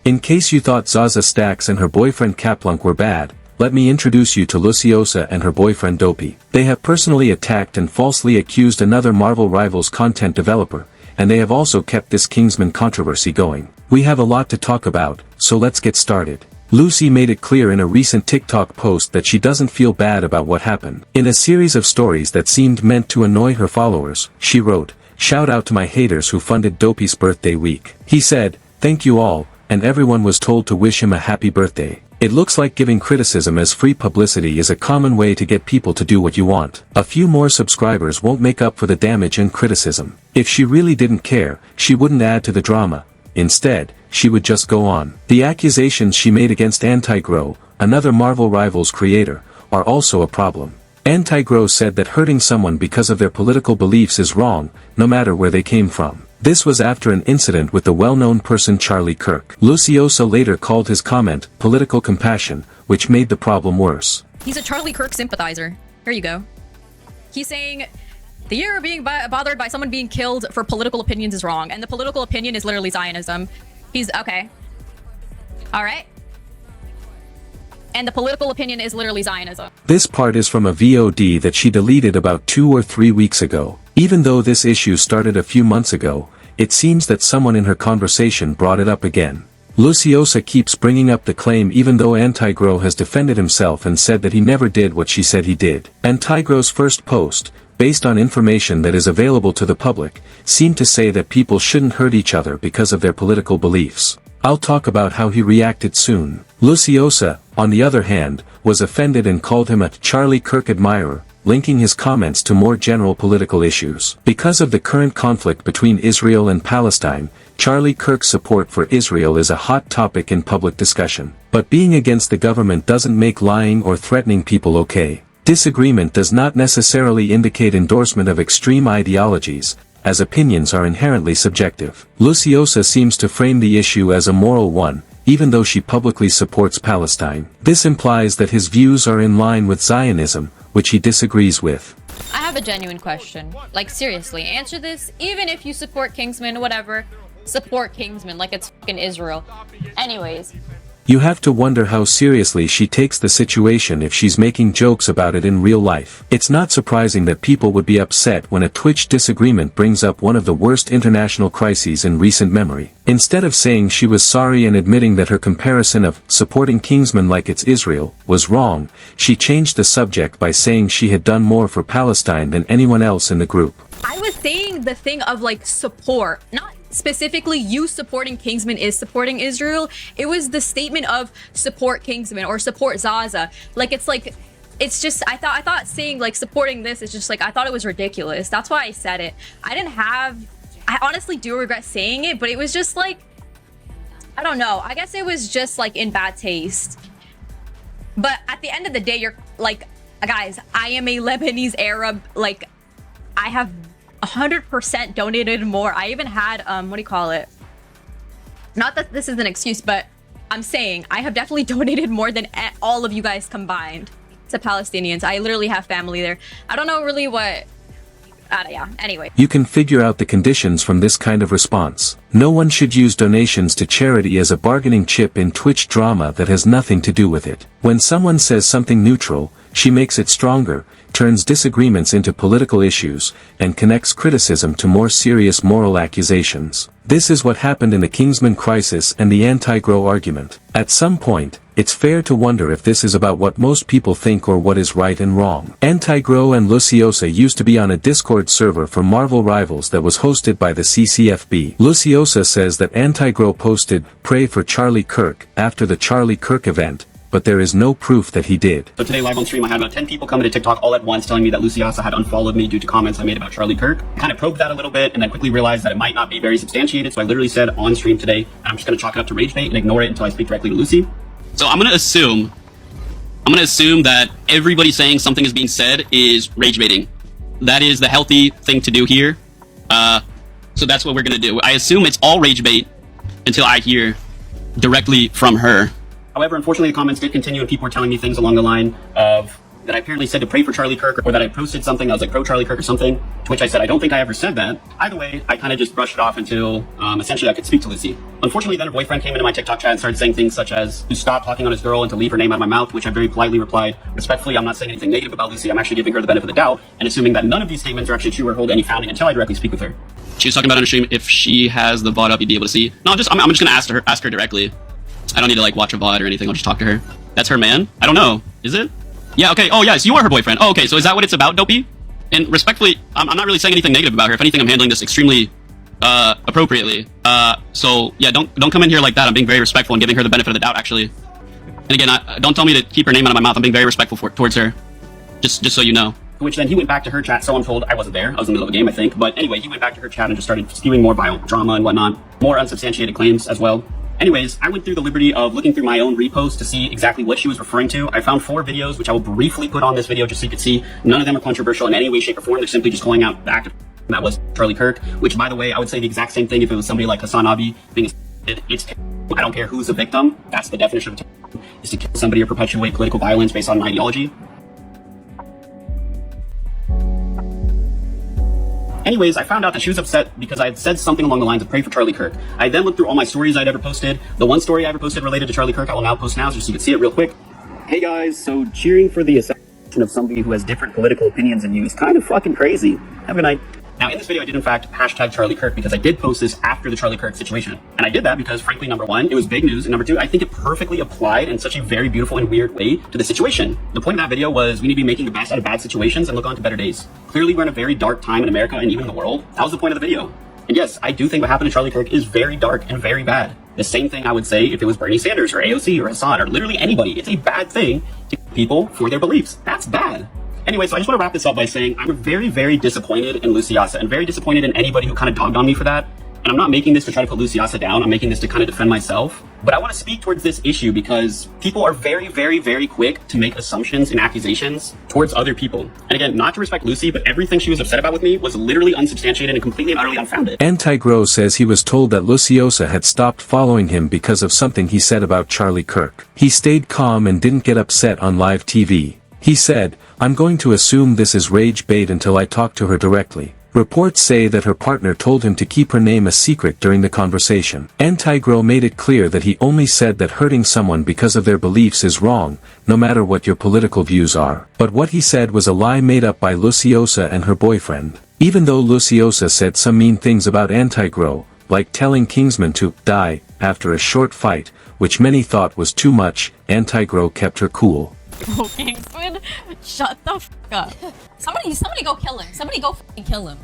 In case you thought Zaza Stacks and her boyfriend Kaplunk were bad, let me introduce you to Luciyasa and her boyfriend Dopey. They have personally attacked and falsely accused another Marvel Rivals content developer, and they have also kept this Kingsman controversy going. We have a lot to talk about, so let's get started. Lucy made it clear in a recent TikTok post that she doesn't feel bad about what happened. In a series of stories that seemed meant to annoy her followers, she wrote, "Shout out to my haters who funded Dopey's birthday week." He said, "Thank you all," and everyone was told to wish him a happy birthday. It looks like giving criticism as free publicity is a common way to get people to do what you want. A few more subscribers won't make up for the damage and criticism. If she really didn't care, she wouldn't add to the drama. Instead, she would just go on. The accusations she made against Antigro, another Marvel Rivals creator, are also a problem. Antigro said that hurting someone because of their political beliefs is wrong, no matter where they came from. This was after an incident with the well-known person Charlie Kirk. Luciyasa later called his comment political compassion, which made the problem worse. He's a Charlie Kirk sympathizer. Here you go. He's saying, the year of being bothered by someone being killed for political opinions is wrong, and the political opinion is literally Zionism. He's, okay. Alright. And the political opinion is literally Zionism. This part is from a VOD that she deleted about 2 or 3 weeks ago. Even though this issue started a few months ago, it seems that someone in her conversation brought it up again. Luciyasa keeps bringing up the claim even though Antigro has defended himself and said that he never did what she said he did. Antigro's first post, based on information that is available to the public, seemed to say that people shouldn't hurt each other because of their political beliefs. I'll talk about how he reacted soon. Luciyasa, on the other hand, was offended and called him a Charlie Kirk admirer, linking his comments to more general political issues. Because of the current conflict between Israel and Palestine, Charlie Kirk's support for Israel is a hot topic in public discussion. But being against the government doesn't make lying or threatening people okay. Disagreement does not necessarily indicate endorsement of extreme ideologies, as opinions are inherently subjective. Luciyasa seems to frame the issue as a moral one, even though she publicly supports Palestine. This implies that his views are in line with Zionism, which he disagrees with. I have a genuine question. Like, seriously, answer this. Even if you support Kingsman, whatever, support Kingsman like it's fucking Israel. Anyways. You have to wonder how seriously she takes the situation if she's making jokes about it in real life. It's not surprising that people would be upset when a Twitch disagreement brings up one of the worst international crises in recent memory. Instead of saying she was sorry and admitting that her comparison of supporting Kingsman like it's Israel was wrong, she changed the subject by saying she had done more for Palestine than anyone else in the group. I was saying the thing of like support, not specifically you supporting Kingsman is supporting Israel. It was the statement of support Kingsman or support Zaza. Like it's just I thought saying like supporting this is just like I thought it was ridiculous. That's why I said it. I honestly do regret saying it, but it was just like I don't know. I guess it was just like in bad taste. But at the end of the day, you're like, guys, I am a Lebanese Arab. Like I have 100% donated more. I even had what do you call it, not that this is an excuse, but I'm saying I have definitely donated more than all of you guys combined to Palestinians. I literally have family there. I don't know really what yeah, anyway. You can figure out the conditions from this kind of response. No one should use donations to charity as a bargaining chip in Twitch drama that has nothing to do with it. When someone says something neutral, she makes it stronger, turns disagreements into political issues, and connects criticism to more serious moral accusations. This is what happened in the Kingsman crisis and the Antigro argument. At some point, it's fair to wonder if this is about what most people think or what is right and wrong. Antigro and Luciyasa used to be on a Discord server for Marvel Rivals that was hosted by the CCFB. Luciyasa says that Antigro posted, "Pray for Charlie Kirk," after the Charlie Kirk event, but there is no proof that he did. So today live on stream I had about 10 people coming to TikTok all at once telling me that Luciyasa had unfollowed me due to comments I made about Charlie Kirk. I kind of probed that a little bit and then quickly realized that it might not be very substantiated, so I literally said on stream today, I'm just going to chalk it up to rage bait and ignore it until I speak directly to Lucy. So I'm going to assume that everybody saying something is being said is rage baiting. That is the healthy thing to do here. So that's what we're going to do. I assume it's all rage bait until I hear directly from her. However, unfortunately, the comments did continue and people were telling me things along the line of that I apparently said to pray for Charlie Kirk, or that I posted something that was like pro Charlie Kirk or something, to which I said I don't think I ever said that. Either way, I kind of just brushed it off until essentially I could speak to Lucy. Unfortunately, then her boyfriend came into my TikTok chat and started saying things such as to stop talking on his girl and to leave her name out of my mouth, which I very politely replied, respectfully, I'm not saying anything negative about Lucy. I'm actually giving her the benefit of the doubt and assuming that none of these statements are actually true or hold any founding until I directly speak with her. She was talking about on her stream, if she has the VOD up, you'd be able to see. No, I'm just gonna ask her directly. I don't need to like watch a VOD or anything. I'll just talk to her. That's her man? I don't know. Is it? Yeah, okay. Oh, yes, you are her boyfriend. Oh, okay. So is that what it's about, Dopey? And respectfully, I'm not really saying anything negative about her. If anything, I'm handling this extremely appropriately. So yeah, don't come in here like that. I'm being very respectful and giving her the benefit of the doubt, actually. And again, don't tell me to keep her name out of my mouth. I'm being very respectful towards her. Just so you know. Which then he went back to her chat, so I'm told. I wasn't there. I was in the middle of a game, I think. But anyway, he went back to her chat and just started spewing more vile drama and whatnot. More unsubstantiated claims as well. Anyways, I went through the liberty of looking through my own reposts to see exactly what she was referring to. I found 4 videos, which I will briefly put on this video just so you can see. None of them are controversial in any way, shape, or form. They're simply just calling out the act of that was Charlie Kirk, which, by the way, I would say the exact same thing if it was somebody like Hassan Abi being it's I don't care who's the victim. That's the definition of is to kill somebody or perpetuate political violence based on an ideology. Anyways, I found out that she was upset because I had said something along the lines of pray for Charlie Kirk. I then looked through all my stories I'd ever posted. The one story I ever posted related to Charlie Kirk, I will now post now just so you can see it real quick. Hey guys, so cheering for the assassination of somebody who has different political opinions than you is kind of fucking crazy. Have a good night. Now, in this video, I did, in fact, hashtag Charlie Kirk because I did post this after the Charlie Kirk situation. And I did that because, frankly, number one, it was big news. And number two, I think it perfectly applied in such a very beautiful and weird way to the situation. The point of that video was we need to be making the best out of bad situations and look on to better days. Clearly, we're in a very dark time in America and even in the world. That was the point of the video. And yes, I do think what happened to Charlie Kirk is very dark and very bad. The same thing I would say if it was Bernie Sanders or AOC or Hassan or literally anybody. It's a bad thing to kill people for their beliefs. That's bad. Anyway, so I just want to wrap this up by saying I'm very, very disappointed in Luciyasa and very disappointed in anybody who kind of dogged on me for that. And I'm not making this to try to put Luciyasa down. I'm making this to kind of defend myself. But I want to speak towards this issue because people are very, very, very quick to make assumptions and accusations towards other people. And again, not to respect Lucy, but everything she was upset about with me was literally unsubstantiated and completely and utterly unfounded. Antigro says he was told that Luciyasa had stopped following him because of something he said about Charlie Kirk. He stayed calm and didn't get upset on live TV. He said, I'm going to assume this is rage bait until I talk to her directly. Reports say that her partner told him to keep her name a secret during the conversation. Antigro made it clear that he only said that hurting someone because of their beliefs is wrong, no matter what your political views are. But what he said was a lie made up by Luciyasa and her boyfriend. Even though Luciyasa said some mean things about Antigro, like telling Kingsman to die after a short fight, which many thought was too much, Antigro kept her cool. Oh, Kingsman, shut the f up. Somebody go kill him. Somebody go f***ing kill him.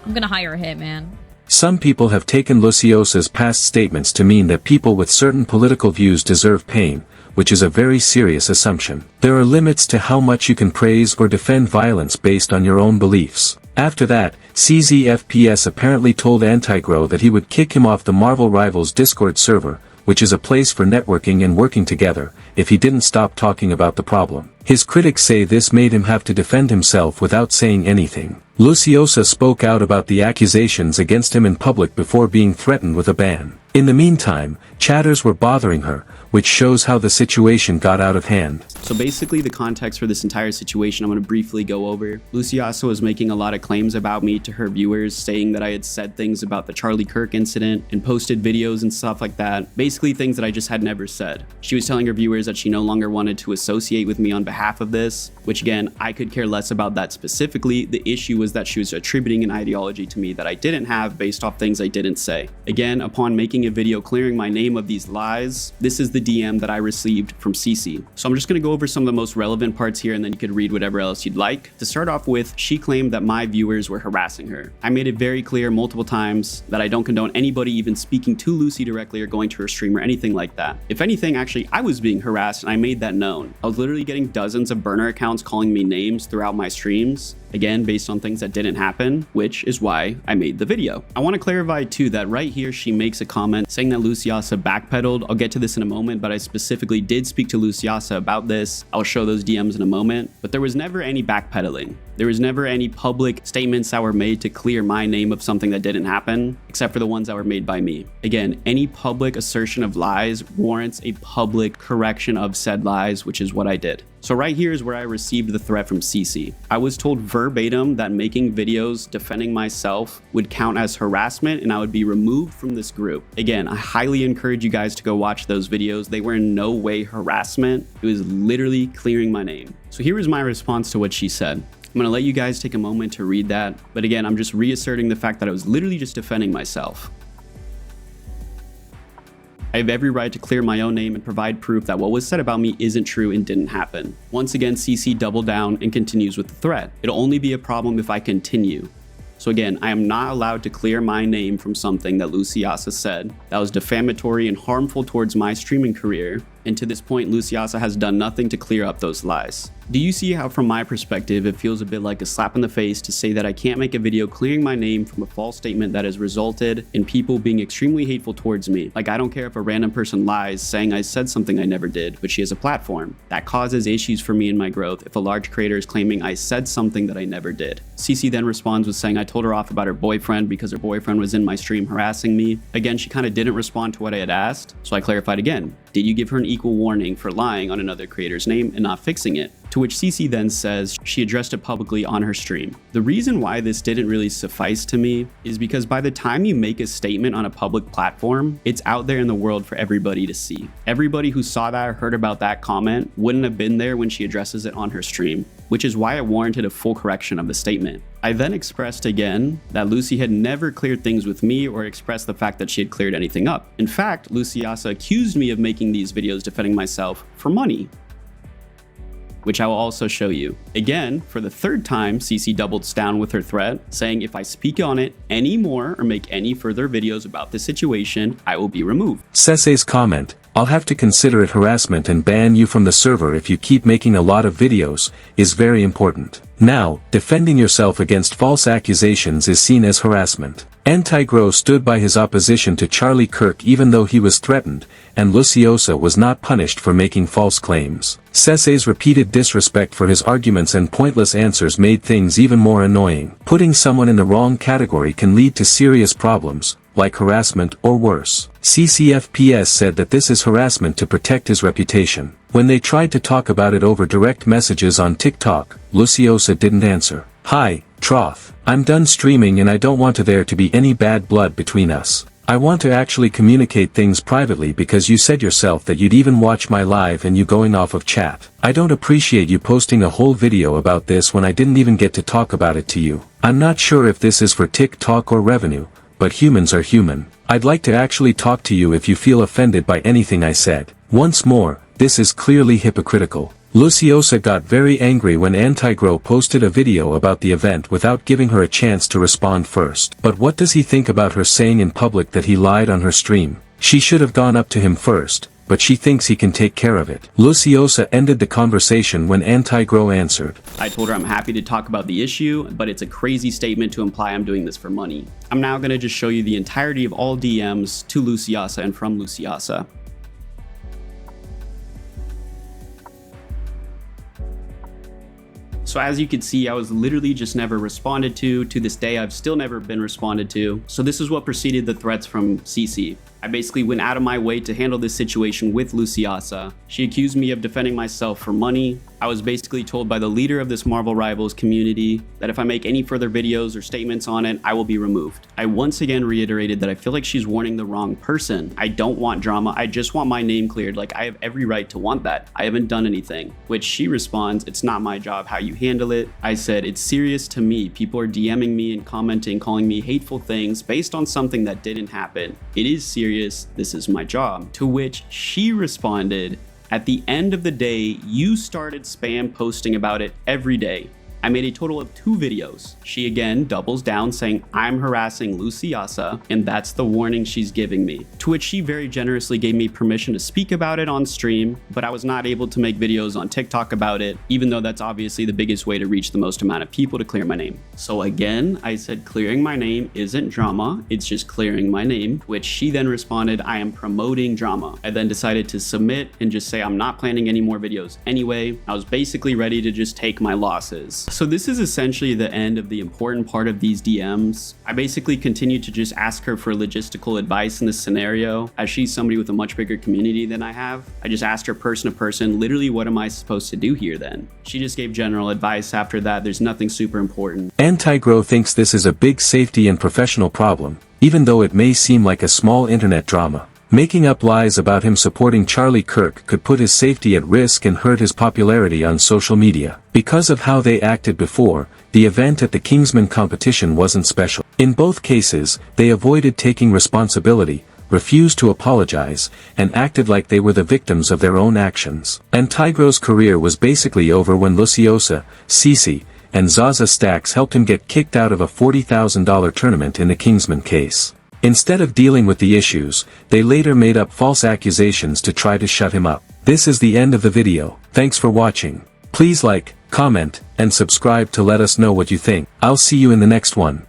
I'm gonna hire a hitman. Some people have taken Luciyasa's past statements to mean that people with certain political views deserve pain, which is a very serious assumption. There are limits to how much you can praise or defend violence based on your own beliefs. After that, CZFPS apparently told Antigro that he would kick him off the Marvel Rivals Discord server, which is a place for networking and working together, if he didn't stop talking about the problem. His critics say this made him have to defend himself without saying anything. Luciyasa spoke out about the accusations against him in public before being threatened with a ban. In the meantime, chatters were bothering her, which shows how the situation got out of hand. So basically the context for this entire situation I'm going to briefly go over. Luciyasa was making a lot of claims about me to her viewers, saying that I had said things about the Charlie Kirk incident and posted videos and stuff like that. Basically things that I just had never said. She was telling her viewers that she no longer wanted to associate with me on behalf of this, which again, I could care less about that specifically. The issue was that she was attributing an ideology to me that I didn't have based off things I didn't say. Again, upon making a video clearing my name of these lies, this is the DM that I received from Cece. So I'm just going to go over some of the most relevant parts here and then you could read whatever else you'd like. To start off with, she claimed that my viewers were harassing her. I made it very clear multiple times that I don't condone anybody even speaking to Lucy directly or going to her stream or anything like that. If anything, actually, I was being harassed and I made that known. I was literally getting dozens of burner accounts calling me names throughout my streams. Again, based on things that didn't happen, which is why I made the video. I want to clarify too that right here she makes a comment saying that Luciyasa backpedaled. I'll get to this in a moment, but I specifically did speak to Luciyasa about this. I'll show those DMs in a moment, but there was never any backpedaling. There was never any public statements that were made to clear my name of something that didn't happen, except for the ones that were made by me. Again, any public assertion of lies warrants a public correction of said lies, which is what I did. So right here is where I received the threat from CC. I was told verbatim that making videos defending myself would count as harassment and I would be removed from this group. Again, I highly encourage you guys to go watch those videos. They were in no way harassment. It was literally clearing my name. So here is my response to what she said. I'm gonna let you guys take a moment to read that. But again, I'm just reasserting the fact that I was literally just defending myself. I have every right to clear my own name and provide proof that what was said about me isn't true and didn't happen. Once again, CC doubled down and continues with the threat. It'll only be a problem if I continue. So again, I am not allowed to clear my name from something that Luciyasa said that was defamatory and harmful towards my streaming career. And to this point, Luciyasa has done nothing to clear up those lies. Do you see how from my perspective, it feels a bit like a slap in the face to say that I can't make a video clearing my name from a false statement that has resulted in people being extremely hateful towards me? Like, I don't care if a random person lies saying I said something I never did, but she has a platform. That causes issues for me in my growth if a large creator is claiming I said something that I never did. CC then responds with saying I told her off about her boyfriend because her boyfriend was in my stream harassing me. Again, she kind of didn't respond to what I had asked, so I clarified again. Did you give her an equal warning for lying on another creator's name and not fixing it? To which CC then says she addressed it publicly on her stream. The reason why this didn't really suffice to me is because by the time you make a statement on a public platform, it's out there in the world for everybody to see. Everybody who saw that or heard about that comment wouldn't have been there when she addresses it on her stream, which is why it warranted a full correction of the statement. I then expressed again that Lucy had never cleared things with me or expressed the fact that she had cleared anything up. In fact, Luciyasa accused me of making these videos defending myself for money, which I will also show you. Again, for the third time, CC doubles down with her threat, saying if I speak on it anymore or make any further videos about this situation, I will be removed. Sesay's comment, I'll have to consider it harassment and ban you from the server if you keep making a lot of videos, is very important. Now, defending yourself against false accusations is seen as harassment. Antigro stood by his opposition to Charlie Kirk even though he was threatened, and Luciyasa was not punished for making false claims. Sesay's repeated disrespect for his arguments and pointless answers made things even more annoying. Putting someone in the wrong category can lead to serious problems, like harassment or worse. CCFPS said that this is harassment to protect his reputation. When they tried to talk about it over direct messages on TikTok, Luciyasa didn't answer. Hi, Troth. I'm done streaming and I don't want there to be any bad blood between us. I want to actually communicate things privately because you said yourself that you'd even watch my live and you going off of chat. I don't appreciate you posting a whole video about this when I didn't even get to talk about it to you. I'm not sure if this is for TikTok or revenue, but humans are human. I'd like to actually talk to you if you feel offended by anything I said. Once more, this is clearly hypocritical. Luciyasa got very angry when Antigro posted a video about the event without giving her a chance to respond first. But what does he think about her saying in public that he lied on her stream? She should have gone up to him first, but she thinks he can take care of it. Luciyasa ended the conversation when Antigro answered. I told her I'm happy to talk about the issue, but it's a crazy statement to imply I'm doing this for money. I'm now going to just show you the entirety of all DMs to Luciyasa and from Luciyasa. So as you can see, I was literally just never responded to. To this day, I've still never been responded to. So this is what preceded the threats from CC. I basically went out of my way to handle this situation with Luciyasa. She accused me of defending myself for money. I was basically told by the leader of this Marvel Rivals community that if I make any further videos or statements on it, I will be removed. I once again reiterated that I feel like she's warning the wrong person. I don't want drama. I just want my name cleared. Like, I have every right to want that. I haven't done anything. Which she responds, it's not my job how you handle it. I said, it's serious to me. People are DMing me and commenting, calling me hateful things based on something that didn't happen. It is serious. This is my job. To which she responded, at the end of the day, you started spam posting about it every day. I made a total of 2 videos. She again doubles down saying I'm harassing Luciyasa and that's the warning she's giving me. To which she very generously gave me permission to speak about it on stream, but I was not able to make videos on TikTok about it, even though that's obviously the biggest way to reach the most amount of people to clear my name. So again, I said clearing my name isn't drama, it's just clearing my name, which she then responded, I am promoting drama. I then decided to submit and just say I'm not planning any more videos anyway. I was basically ready to just take my losses. So this is essentially the end of the important part of these DMs. I basically continued to just ask her for logistical advice in this scenario, as she's somebody with a much bigger community than I have. I just asked her person to person, literally, what am I supposed to do here then? She just gave general advice after that. There's nothing super important. Antigro thinks this is a big safety and professional problem, even though it may seem like a small internet drama. Making up lies about him supporting Charlie Kirk could put his safety at risk and hurt his popularity on social media. Because of how they acted before, the event at the Kingsman competition wasn't special. In both cases, they avoided taking responsibility, refused to apologize, and acted like they were the victims of their own actions. Antigro's career was basically over when Luciyasa, Cece, and Zaza Stacks helped him get kicked out of a $40,000 tournament in the Kingsman case. Instead of dealing with the issues, they later made up false accusations to try to shut him up. This is the end of the video. Thanks for watching. Please like, comment, and subscribe to let us know what you think. I'll see you in the next one.